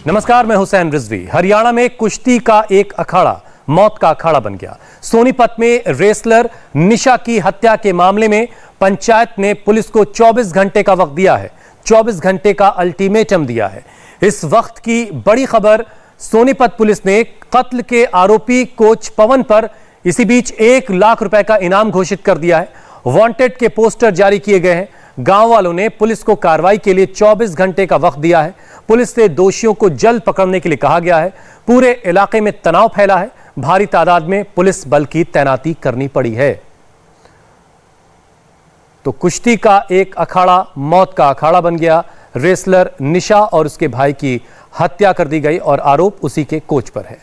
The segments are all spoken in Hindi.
नमस्कार, मैं हुसैन रिजवी। हरियाणा में कुश्ती का एक अखाड़ा मौत का अखाड़ा बन गया। सोनीपत में रेसलर निशा की हत्या के मामले में पंचायत ने पुलिस को 24 घंटे का वक्त दिया है। 24 घंटे का अल्टीमेटम दिया है। इस वक्त की बड़ी खबर, सोनीपत पुलिस ने कत्ल के आरोपी कोच पवन पर इसी बीच 1 लाख रुपए का इनाम घोषित कर दिया है। वांटेड के पोस्टर जारी किए गए हैं। गांव वालों ने पुलिस को कार्रवाई के लिए 24 घंटे का वक्त दिया है। पुलिस से दोषियों को जल्द पकड़ने के लिए कहा गया है। पूरे इलाके में तनाव फैला है। भारी तादाद में पुलिस बल की तैनाती करनी पड़ी है। तो कुश्ती का एक अखाड़ा मौत का अखाड़ा बन गया। रेसलर निशा और उसके भाई की हत्या कर दी गई और आरोप उसी के कोच पर है।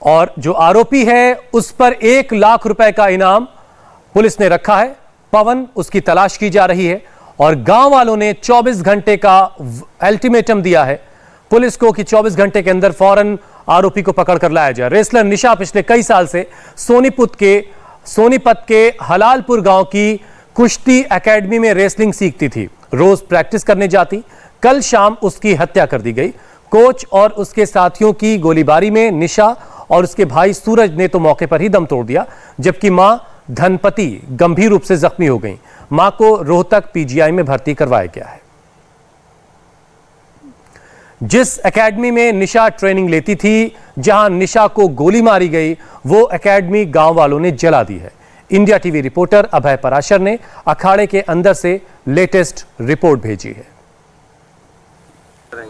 और जो आरोपी है उस पर 1 लाख रुपए का इनाम पुलिस ने रखा है। पवन, उसकी तलाश की जा रही है और गांव वालों ने 24 घंटे का अल्टीमेटम दिया है पुलिस को कि 24 घंटे के अंदर फौरन आरोपी को पकड़कर लाया जाए। रेसलर निशा पिछले कई साल से सोनीपत के हलालपुर गांव की कुश्ती एकेडमी में रेसलिंग सीखती थी। रोज प्रैक्टिस करने जाती। कल शाम उसकी हत्या कर दी गई। कोच और उसके साथियों की गोलीबारी में निशा और उसके भाई सूरज ने तो मौके पर ही दम तोड़ दिया, जबकि मां धनपति गंभीर रूप से जख्मी हो गई। मां को रोहतक पीजीआई में भर्ती करवाया गया है। जिस एकेडमी में निशा ट्रेनिंग लेती थी, जहां निशा को गोली मारी गई, वो एकेडमी गांव वालों ने जला दी है। इंडिया टीवी रिपोर्टर अभय पराशर ने अखाड़े के अंदर से लेटेस्ट रिपोर्ट भेजी है।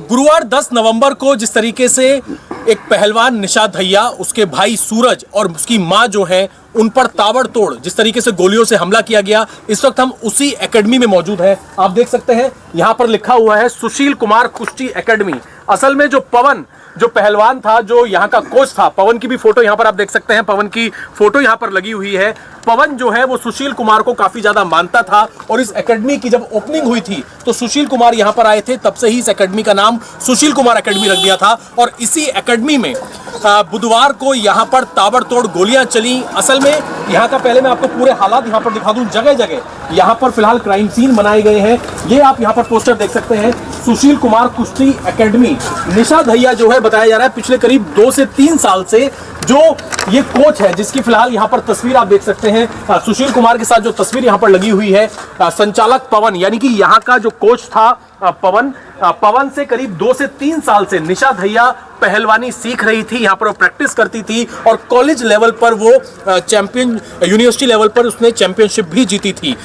गुरुवार 10 नवंबर को जिस तरीके से एक पहलवान निशा धैया, उसके भाई सूरज और उसकी मां जो है, उन पर ताबड़तोड़ जिस तरीके से गोलियों से हमला किया गया, इस वक्त हम उसी एकेडमी में मौजूद हैं। आप देख सकते हैं यहां पर लिखा हुआ है सुशील कुमार कुश्ती एकेडमी। असल में जो पवन, जो पहलवान था, जो यहाँ का कोच था, पवन की भी फोटो यहाँ पर आप देख सकते हैं। पवन की फोटो यहाँ पर लगी हुई है। पवन जो है वो सुशील कुमार को काफी ज्यादा मानता था और इस एकेडमी की जब ओपनिंग हुई थी तो सुशील कुमार यहाँ पर आए थे। तब से ही इस एकेडमी का नाम सुशील कुमार एकेडमी रख दिया था। और इसी एकेडमी में बुधवार को यहाँ पर ताबड़तोड़ गोलियां चली। असल में यहाँ का, पहले मैं आपको पूरे हालात यहाँ पर दिखा दूं। जगह जगह यहाँ पर फिलहाल क्राइम सीन बनाए गए हैं। ये आप यहाँ पर पोस्टर देख सकते हैं, सुशील कुमार कुश्ती एकेडमी। निशा धैया जो है, बताया जा रहा है पिछले करीब 2 से 3 साल से जो ये कोच है, जिसकी फिलहाल यहाँ पर तस्वीर आप देख सकते हैं। सुशील कुमार के साथ जो तस्वीर यहाँ पर लगी हुई है, संचालक पवन, यानी कि यहाँ का जो कोच था पवन से करीब 2 से 3 साल से निशा धैया पहलवानी सीख रही थी। यहाँ पर वो प्रैक्टिस करती थी और कॉलेज लेवल पर वो चैंपियन, यूनिवर्सिटी लेवल पर उसने चैंपियनशिप भी जीती थी।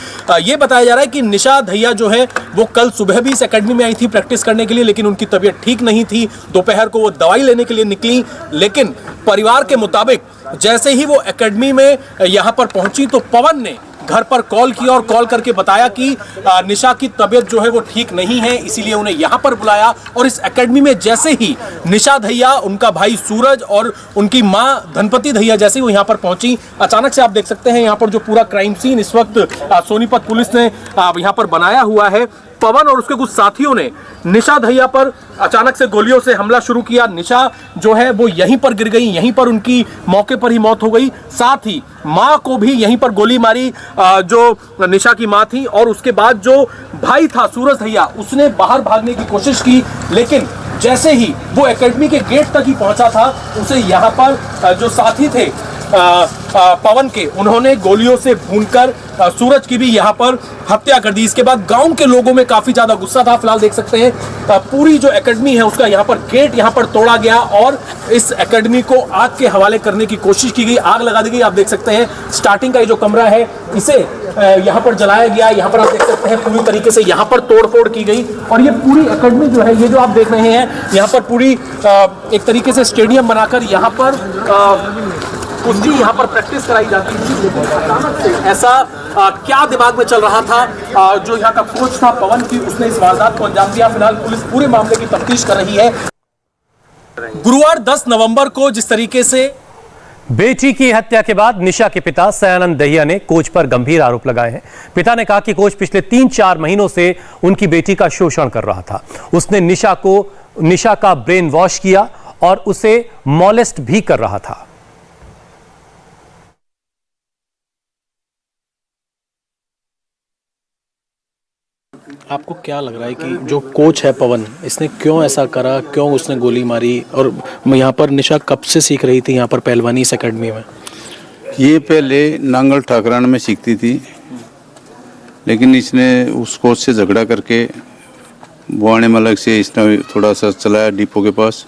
ये बताया जा रहा है कि निशा धैया जो है वो कल सुबह भी इस एकेडमी में आई थी प्रैक्टिस करने के लिए, लेकिन उनकी तबीयत ठीक नहीं थी। दोपहर को वो दवाई लेने के लिए निकली, लेकिन परिवार के मुताबिक जैसे ही वो एकेडमी में यहाँ पर पहुंची तो पवन ने घर पर कॉल किया और कॉल करके बताया कि निशा की तबीयत जो है वो ठीक नहीं है, इसीलिए उन्हें यहाँ पर बुलाया। और इस एकेडमी में जैसे ही निशा धैया, उनका भाई सूरज और उनकी मां धनपति धैया जैसे ही वो यहाँ पर पहुंची, अचानक से आप देख सकते हैं यहाँ पर जो पूरा क्राइम सीन इस वक्त सोनीपत पुलिस ने यहाँ पर बनाया हुआ है। पवन और उसके कुछ साथियों ने निशा धैया पर अचानक से गोलियों से हमला शुरू किया। निशा जो है वो यहीं पर गिर गई, यहीं पर उनकी मौके पर ही मौत हो गई। साथ ही मां को भी यहीं पर गोली मारी, जो निशा की मां थी। और उसके बाद जो भाई था सूरज धैया, उसने बाहर भागने की कोशिश की, लेकिन जैसे ही वो एकेडमी के गेट तक ही पहुंचा था, उसे यहाँ पर जो साथी थे पवन के, उन्होंने गोलियों से भूनकर सूरज की भी यहाँ पर हत्या कर दी। इसके बाद गांव के लोगों में काफी ज्यादा गुस्सा था। फिलहाल देख सकते हैं पूरी जो एकेडमी है उसका यहाँ पर गेट यहाँ पर तोड़ा गया और इस एकेडमी को आग के हवाले करने की कोशिश की गई, आग लगा दी गई। आप देख सकते हैं स्टार्टिंग का ये जो कमरा है इसे यहाँ पर जलाया गया। यहाँ पर आप देख सकते हैं पूरी तरीके से यहाँ पर तोड़फोड़ की गई और ये पूरी एकेडमी जो है, ये जो आप देख रहे हैं, यहाँ पर पूरी एक तरीके से स्टेडियम बनाकर यहाँ पर कुश्ती यहाँ पर प्रैक्टिस कराई जाती थी। अचानक से ऐसा क्या दिमाग में चल रहा था, जो यहाँ का कोच था पवन की, उसने इस वारदात को अंजाम दिया। फिलहाल पुलिस पूरे मामले की तफ्तीश कर रही है। गुरुवार 10 नवंबर को जिस तरीके से बेटी की हत्या के बाद निशा के पिता सयानंद दहिया ने कोच पर गंभीर आरोप लगाए हैं। पिता ने कहा कि कोच पिछले 3-4 महीनों से उनकी बेटी का शोषण कर रहा था। उसने निशा का ब्रेन वॉश किया और उसे मॉलेस्ट भी कर रहा था। आपको क्या लग रहा है कि जो कोच है पवन, इसने क्यों ऐसा करा, क्यों उसने गोली मारी? और यहाँ पर निशा कब से सीख रही थी यहाँ पर पहलवानी इस एकेडमी में? ये पहले नांगल ठाकरान में सीखती थी, लेकिन इसने उस कोच से झगड़ा करके बुआने मलक से इसने थोड़ा सा चलाया डिपो के पास।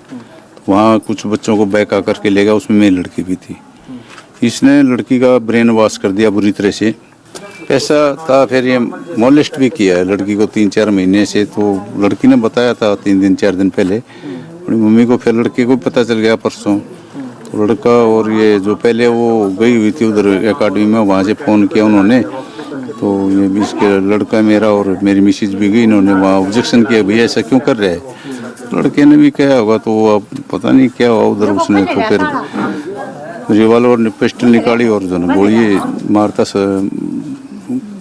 वहाँ कुछ बच्चों को बैक आकर के ले गया, उसमें मेरी लड़की भी थी। इसने लड़की का ब्रेन वॉश कर दिया बुरी तरह से। ऐसा था, फिर ये मोलेस्ट भी किया है लड़की को 3-4 महीने से। तो लड़की ने बताया था 3 दिन 4 दिन पहले अपनी मम्मी को, फिर लड़की को पता चल गया परसों। तो लड़का और ये जो पहले वो गई हुई थी उधर एकेडमी में, वहाँ से फ़ोन किया उन्होंने। तो ये भी इसके लड़का मेरा और मेरी मिसेज भी गई, इन्होंने वहाँ ऑब्जेक्शन किया, भैया ऐसा क्यों कर रहे हैं। लड़के ने भी कहा होगा, तो अब पता नहीं क्या हुआ उधर उसने। तो फिर रिवॉल्वर ने पिस्टल निकाली और जो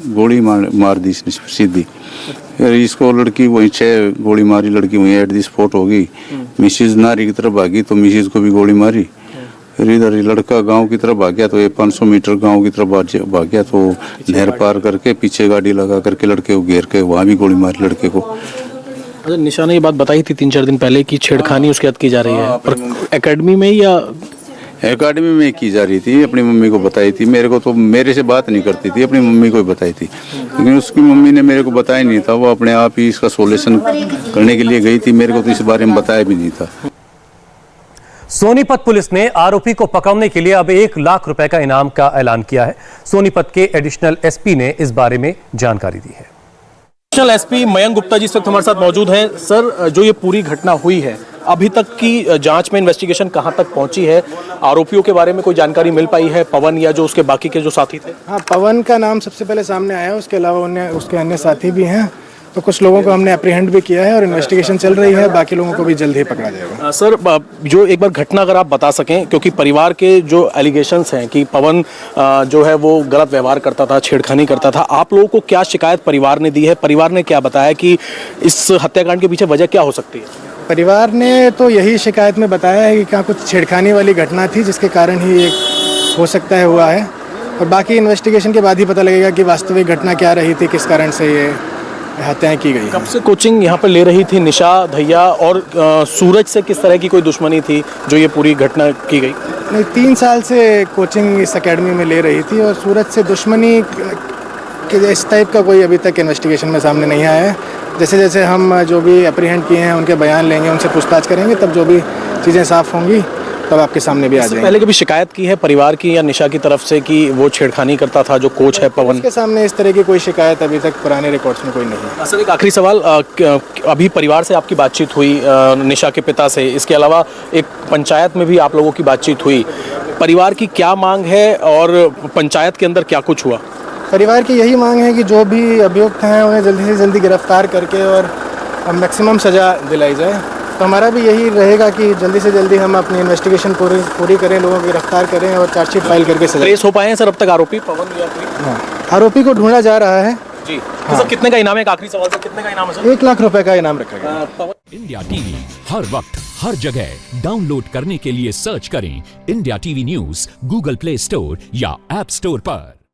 गोली मार दी इसने सीधी। फिर इसको लड़की वहीं 6 गोली मारी, लड़की वहीं एट दी स्पॉट हो गई। मिसेज नारी की तरफ भागी तो मिसेज को भी गोली मारी। फिर इधर लड़का गांव की तरफ भाग गया, तो ये 500 मीटर गांव की तरफ भाग गया। तो नहर पार करके पीछे गाड़ी लगा करके लड़के को घेर के वहाँ भी गोली मारी लड़के को। अच्छा, निशा ने ये बात बताई थी 3-4 दिन पहले कि छेड़खानी उसके साथ की जा रही है, पर एकेडमी में या एकेडमी में की जा रही थी। अपनी मम्मी को बताई थी, मेरे को तो मेरे से बात नहीं करती थी, अपनी मम्मी को ही बताई थी। लेकिन उसकी मम्मी ने मेरे को बताया नहीं था, वो अपने आप ही इसका सोल्यूशन करने के लिए गई थी। मेरे को तो इस बारे में बताया भी नहीं था। सोनीपत पुलिस ने आरोपी को पकड़ने के लिए अब 1 लाख रुपए का इनाम का ऐलान किया है। सोनीपत के एडिशनल एसपी ने इस बारे में जानकारी दी है। एडिशनल एसपी मयंक गुप्ता जी इस वक्त हमारे साथ मौजूद हैं। सर, जो ये पूरी घटना हुई है, अभी तक की जांच में इन्वेस्टिगेशन कहां तक पहुंची है? आरोपियों के बारे में कोई जानकारी मिल पाई है, पवन या जो उसके बाकी के जो साथी थे? हाँ, पवन का नाम सबसे पहले सामने आया, उसके अलावा उसके अन्य साथी भी हैं। तो कुछ लोगों को हमने अप्रीहेंड भी किया है और इन्वेस्टिगेशन चल रही है। बाकी लोगों को भी जल्द ही पकड़ा जाएगा। सर, जो एक बार घटना अगर आप बता सकें, क्योंकि परिवार के जो एलिगेशंस हैं कि पवन जो है वो गलत व्यवहार करता था, छेड़खानी करता था, आप लोगों को क्या शिकायत परिवार ने दी है? परिवार ने क्या बताया कि इस हत्याकांड के पीछे वजह क्या हो सकती है? परिवार ने तो यही शिकायत में बताया है कि क्या कुछ छेड़खानी वाली घटना थी जिसके कारण ही ये हो सकता है हुआ है। और बाकी इन्वेस्टिगेशन के बाद ही पता लगेगा कि वास्तविक घटना क्या रही थी, किस कारण से ये हत्याएं की गई। कब से कोचिंग यहाँ पर ले रही थी निशा दहिया, और सूरज से किस तरह की कोई दुश्मनी थी जो ये पूरी घटना की गई? नहीं, 3 साल से कोचिंग इस एकेडमी में ले रही थी और सूरज से दुश्मनी इस टाइप का कोई अभी तक इन्वेस्टिगेशन में सामने नहीं आया है। जैसे जैसे हम जो भी अप्रीहेंड किए हैं उनके बयान लेंगे, उनसे पूछताछ करेंगे, तब जो भी चीज़ें साफ होंगी तब आपके सामने भी आ जाएंगे। पहले कभी शिकायत की है परिवार की या निशा की तरफ से कि वो छेड़खानी करता था जो कोच है पवन? उसके सामने इस तरह की कोई शिकायत अभी तक पुराने रिकॉर्ड्स में कोई नहीं है। सर, एक आखिरी सवाल, अभी परिवार से आपकी बातचीत हुई, निशा के पिता से, इसके अलावा एक पंचायत में भी आप लोगों की बातचीत हुई। परिवार की क्या मांग है और पंचायत के अंदर क्या कुछ हुआ? परिवार की यही मांग है कि जो भी अभियुक्त हैं उन्हें जल्दी से जल्दी गिरफ्तार करके और मैक्सिमम सज़ा दिलाई जाए। तो हमारा भी यही रहेगा कि जल्दी से जल्दी हम अपनी इन्वेस्टिगेशन पूरी करें, लोगों को गिरफ्तार करें और चार्जशीट फाइल करके सजा। ट्रेस हो पाए हैं सर अब तक आरोपी पवन या कोई? हाँ, आरोपी को ढूंढा जा रहा है जी। तो सर, कितने का इनाम है? एक आखिरी सवाल, सर, कितने का इनाम है सर? 1 लाख रुपए का इनाम रखा गया। इंडिया टीवी हर वक्त हर जगह डाउनलोड करने के लिए सर्च करें India TV news Google play store या ऐप स्टोर पर।